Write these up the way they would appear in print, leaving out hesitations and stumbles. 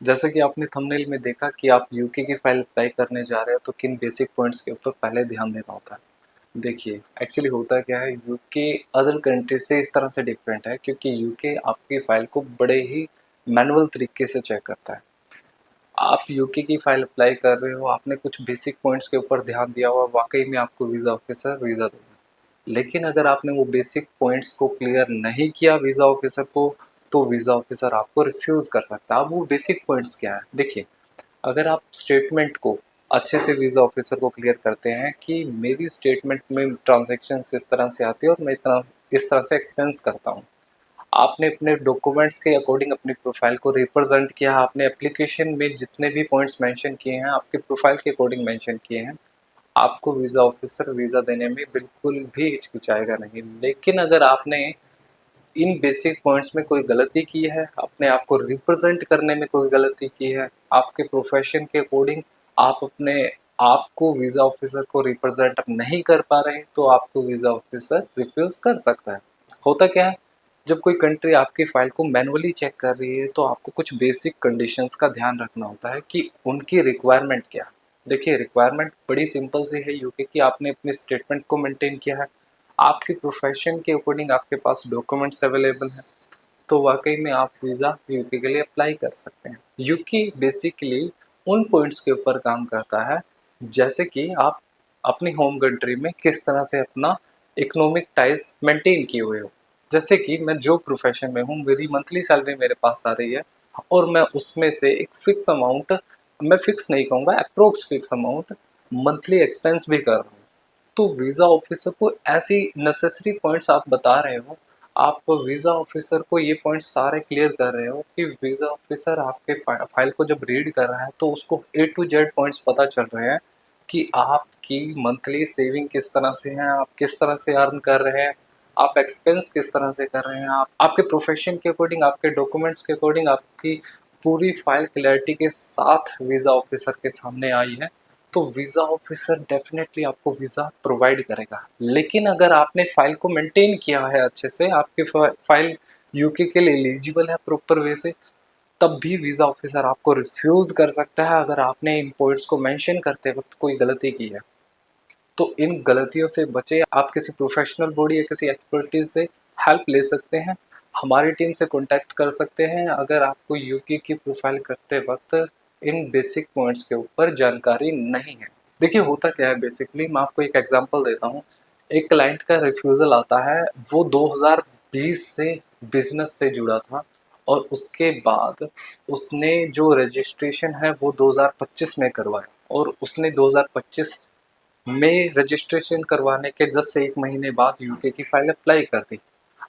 जैसा कि आपने थंबनेल में देखा कि आप यूके की फाइल अप्लाई करने जा रहे हो तो किन बेसिक पॉइंट्स के ऊपर पहले ध्यान देना होता है। देखिए, एक्चुअली होता क्या है, यूके अदर कंट्रीज से इस तरह से डिफरेंट है क्योंकि यूके आपकी फाइल को बड़े ही मैनुअल तरीके से चेक करता है। आप यूके की फाइल अप्लाई कर रहे हो, आपने कुछ बेसिक पॉइंट्स के ऊपर ध्यान दिया हुआ, वाकई में आपको वीज़ा ऑफिसर वीज़ा देगा। लेकिन अगर आपने वो बेसिक पॉइंट्स को क्लियर नहीं किया वीज़ा ऑफिसर को, तो वीज़ा ऑफिसर आपको रिफ्यूज़ कर सकता है। अब वो बेसिक पॉइंट्स क्या है, देखिए, अगर आप स्टेटमेंट को अच्छे से वीज़ा ऑफिसर को क्लियर करते हैं कि मेरी स्टेटमेंट में ट्रांजैक्शन इस तरह से आती है और मैं इस तरह से एक्सपेंस करता हूँ, आपने अपने डॉक्यूमेंट्स के अकॉर्डिंग अपनी प्रोफाइल को रिप्रेजेंट किया, आपने एप्लीकेशन में जितने भी पॉइंट्स मेंशन किए हैं आपके प्रोफाइल के अकॉर्डिंग मेंशन किए हैं, आपको वीज़ा ऑफिसर वीज़ा देने में बिल्कुल भी हिचकिचाएगा नहीं। लेकिन अगर आपने इन बेसिक पॉइंट्स में कोई गलती की है, अपने आप को रिप्रेजेंट करने में कोई गलती की है, आपके प्रोफेशन के अकॉर्डिंग आप अपने आप को वीज़ा ऑफिसर को रिप्रेजेंट नहीं कर पा रहे, तो आपको वीज़ा ऑफिसर रिफ्यूज़ कर सकता है। होता क्या है, जब कोई कंट्री आपकी फ़ाइल को मैनुअली चेक कर रही है तो आपको कुछ बेसिक कंडीशंस का ध्यान रखना होता है कि उनकी रिक्वायरमेंट क्या है। देखिए, रिक्वायरमेंट बड़ी सिंपल सी है यूके की, आपने अपनी स्टेटमेंट को मेंटेन किया है, आपके प्रोफेशन के अकॉर्डिंग आपके पास डॉक्यूमेंट्स अवेलेबल हैं, तो वाकई में आप वीज़ा यूके के लिए अप्लाई कर सकते हैं। यूके बेसिकली उन पॉइंट्स के ऊपर काम करता है, जैसे कि आप अपनी होम कंट्री में किस तरह से अपना इकोनॉमिक टाइज मेंटेन किए हुए हो। जैसे कि मैं जो प्रोफेशन में हूँ, मेरी मंथली सैलरी मेरे पास आ रही है और मैं उसमें से एक फिक्स अमाउंट, मैं फिक्स नहीं कहूँगा, approx fix amount monthly expense भी कर रहा हूँ। तो वीज़ा ऑफिसर को ऐसी नेसेसरी पॉइंट्स आप बता रहे हो, आप वीज़ा ऑफिसर को ये पॉइंट्स सारे क्लियर कर रहे हो कि वीज़ा ऑफिसर आपके फाइल को जब रीड कर रहा है तो उसको ए टू जेड पॉइंट्स पता चल रहे हैं कि आपकी मंथली सेविंग किस तरह से है, आप किस तरह से अर्न कर रहे हैं, आप एक्सपेंस किस तरह से कर रहे हैं, आप आपके प्रोफेशन के अकॉर्डिंग, आपके डॉक्यूमेंट्स के अकॉर्डिंग आपकी पूरी फाइल क्लैरिटी के साथ वीज़ा ऑफिसर के सामने आई है, तो वीज़ा ऑफिसर डेफिनेटली आपको वीज़ा प्रोवाइड करेगा। लेकिन अगर आपने फाइल को मेंटेन किया है अच्छे से, आपकी फाइल यूके के लिए एलिजिबल है प्रॉपर वे से, तब भी वीज़ा ऑफिसर आपको रिफ्यूज़ कर सकता है अगर आपने इन पॉइंट्स को मेंशन करते वक्त कोई गलती की है। तो इन गलतियों से बचे, आप किसी प्रोफेशनल बॉडी या किसी एक्सपर्टीज से हेल्प ले सकते हैं, हमारी टीम से कॉन्टैक्ट कर सकते हैं अगर आपको यूके की प्रोफाइल करते वक्त इन बेसिक पॉइंट्स के ऊपर जानकारी नहीं है। देखिए, होता क्या है, बेसिकली मैं आपको एक एग्जांपल देता हूँ। एक क्लाइंट का रिफ्यूज़ल आता है, वो 2020 से बिजनेस से जुड़ा था और उसके बाद उसने जो रजिस्ट्रेशन है वो 2025 में करवाया और उसने 2025 में रजिस्ट्रेशन करवाने के जस्ट एक महीने बाद यूके की फाइल अप्लाई कर दी।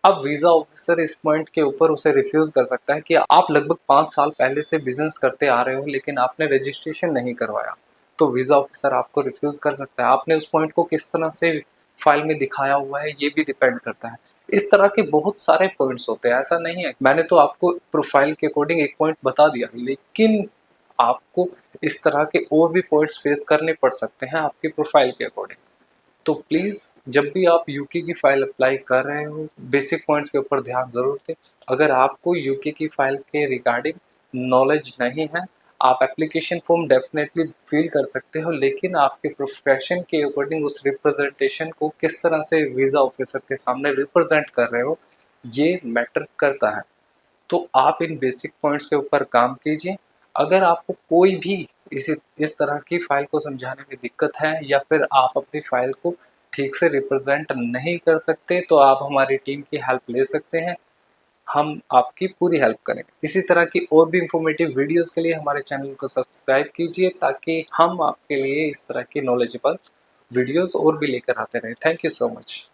अब वीज़ा ऑफिसर इस पॉइंट के ऊपर उसे रिफ्यूज़ कर सकता है कि आप लगभग 5 साल पहले से बिजनेस करते आ रहे हो लेकिन आपने रजिस्ट्रेशन नहीं करवाया, तो वीज़ा ऑफिसर आपको रिफ्यूज़ कर सकता है। आपने उस पॉइंट को किस तरह से फाइल में दिखाया हुआ है ये भी डिपेंड करता है। इस तरह के बहुत सारे पॉइंट्स होते हैं, ऐसा नहीं है, मैंने तो आपको प्रोफाइल के अकॉर्डिंग एक पॉइंट बता दिया, लेकिन आपको इस तरह के और भी पॉइंट्स फेस करने पड़ सकते हैं आपकी प्रोफाइल के अकॉर्डिंग। तो प्लीज़, जब भी आप यूके की फ़ाइल अप्लाई कर रहे हो, बेसिक पॉइंट्स के ऊपर ध्यान ज़रूर दें। अगर आपको यूके की फ़ाइल के रिगार्डिंग नॉलेज नहीं है, आप एप्लीकेशन फॉर्म डेफिनेटली फिल कर सकते हो, लेकिन आपके प्रोफेशन के अकॉर्डिंग उस रिप्रेजेंटेशन को किस तरह से वीज़ा ऑफिसर के सामने रिप्रेजेंट कर रहे हो, ये मैटर करता है। तो आप इन बेसिक पॉइंट्स के ऊपर काम कीजिए। अगर आपको कोई भी इस तरह की फ़ाइल को समझाने में दिक्कत है या फिर आप अपनी फ़ाइल को ठीक से रिप्रेजेंट नहीं कर सकते, तो आप हमारी टीम की हेल्प ले सकते हैं। हम आपकी पूरी हेल्प करेंगे। इसी तरह की और भी इंफॉर्मेटिव वीडियोस के लिए हमारे चैनल को सब्सक्राइब कीजिए ताकि हम आपके लिए इस तरह की नॉलेजेबल वीडियोस और भी लेकर आते रहें। Thank you so much.